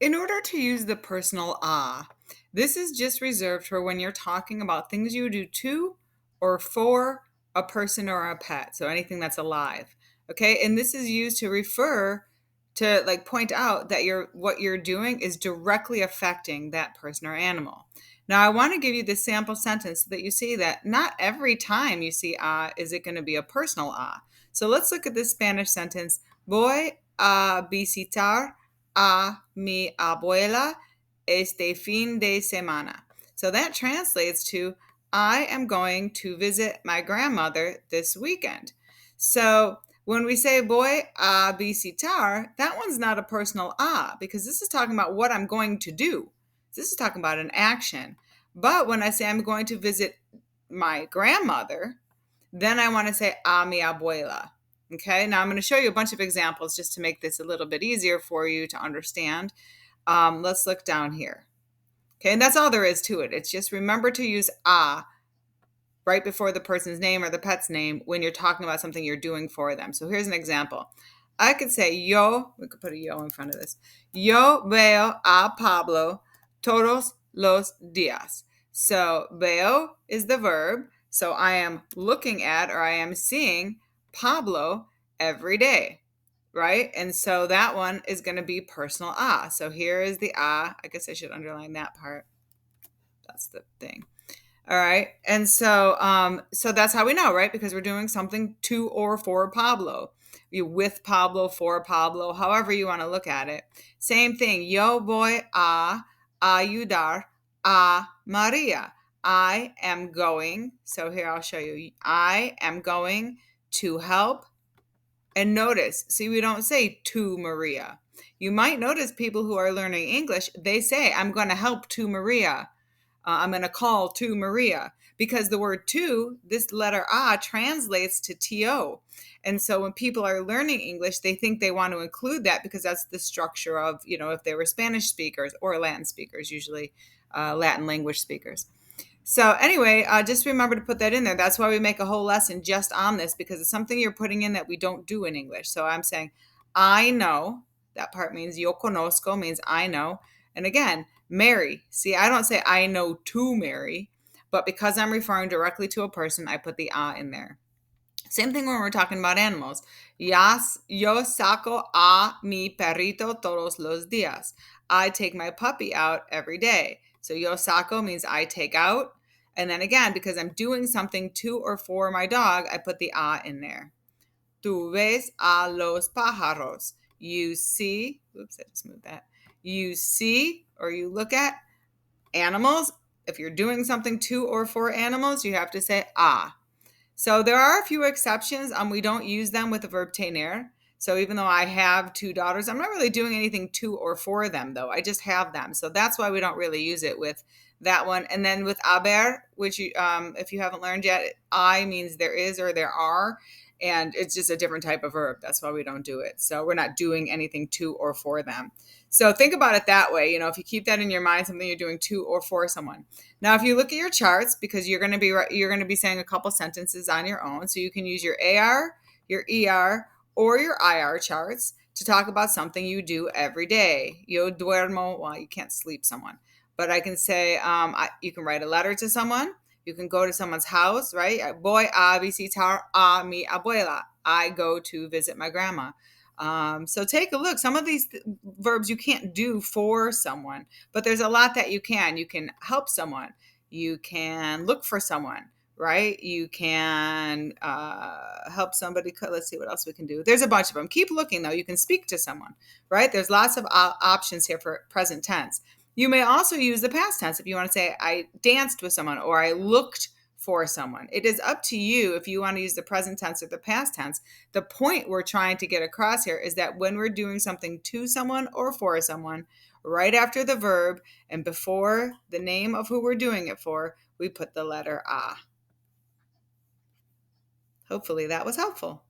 In order to use the personal this is just reserved for when you're talking about things you do to or for a person or a pet. So anything that's alive. Okay. And this is used to refer to like point out that what you're doing is directly affecting that person or animal. Now I want to give you the sample sentence so that you see that not every time you see is it going to be a personal So let's look at this Spanish sentence. Voy a visitar a mi abuela este fin de semana. So that translates to I am going to visit my grandmother this weekend. So when we say voy a visitar, that one's not a personal because this is talking about what I'm going to do. This is talking about an action. But when I say I'm going to visit my grandmother, then I want to say a mi abuela. Okay, now I'm going to show you a bunch of examples just to make this a little bit easier for you to understand. Let's look down here. Okay, and that's all there is to it. It's just remember to use right before the person's name or the pet's name when you're talking about something you're doing for them. So here's an example. I could say we could put a yo in front of this. Yo veo a Pablo todos los días. So veo is the verb. So I am looking at or I am seeing Pablo every day, right? And so that one is going to be personal So here is the I guess I should underline that part. That's the thing. All right. And so that's how we know, right? Because we're doing something to or for Pablo. You with Pablo, for Pablo, however you want to look at it. Same thing. Yo voy a ayudar a Maria. I am going. So here I'll show you. I am going to help. And notice, see, we don't say to Maria. You might notice people who are learning English, they say, I'm going to help to Maria. I'm going to call to Maria because the word to, this letter A translates to TO. And so when people are learning English, they think they want to include that because that's the structure of, if they were Spanish speakers or Latin speakers, usually Latin language speakers. So anyway, just remember to put that in there. That's why we make a whole lesson just on this because it's something you're putting in that we don't do in English. So I'm saying, I know. That part means yo conozco, means I know. And again, Mary. See, I don't say I know to Mary, but because I'm referring directly to a person, I put the in there. Same thing when we're talking about animals. Yo saco a mi perrito todos los días. I take my puppy out every day. So yo saco means I take out. And then again, because I'm doing something to or for my dog, I put the in there. Tú ves a los pájaros. You see, oops, I just moved that. You see or you look at animals. If you're doing something to or for animals, you have to say a. So there are a few exceptions. We don't use them with the verb tener. So even though I have two daughters, I'm not really doing anything to or for them, though. I just have them. So that's why we don't really use it with that one. And then with haber, which if you haven't learned yet, I means there is or there are. And it's just a different type of verb. That's why we don't do it. So we're not doing anything to or for them. So think about it that way. If you keep that in your mind, something you're doing to or for someone. Now, if you look at your charts, because you're going to be saying a couple sentences on your own, so you can use your AR, your ER, or your IR charts to talk about something you do every day. Yo duermo. Well, you can't sleep someone, but I can say you can write a letter to someone. You can go to someone's house, right? Voy a visitar a mi abuela. I go to visit my grandma. So take a look. Some of these verbs you can't do for someone, but there's a lot that you can. You can help someone. You can look for someone, right? You can help somebody. Let's see what else we can do. There's a bunch of them. Keep looking, though. You can speak to someone, right? There's lots of options here for present tense. You may also use the past tense if you want to say, I danced with someone or I looked for someone. It is up to you if you want to use the present tense or the past tense. The point we're trying to get across here is that when we're doing something to someone or for someone, right after the verb and before the name of who we're doing it for, we put the letter a. Hopefully that was helpful.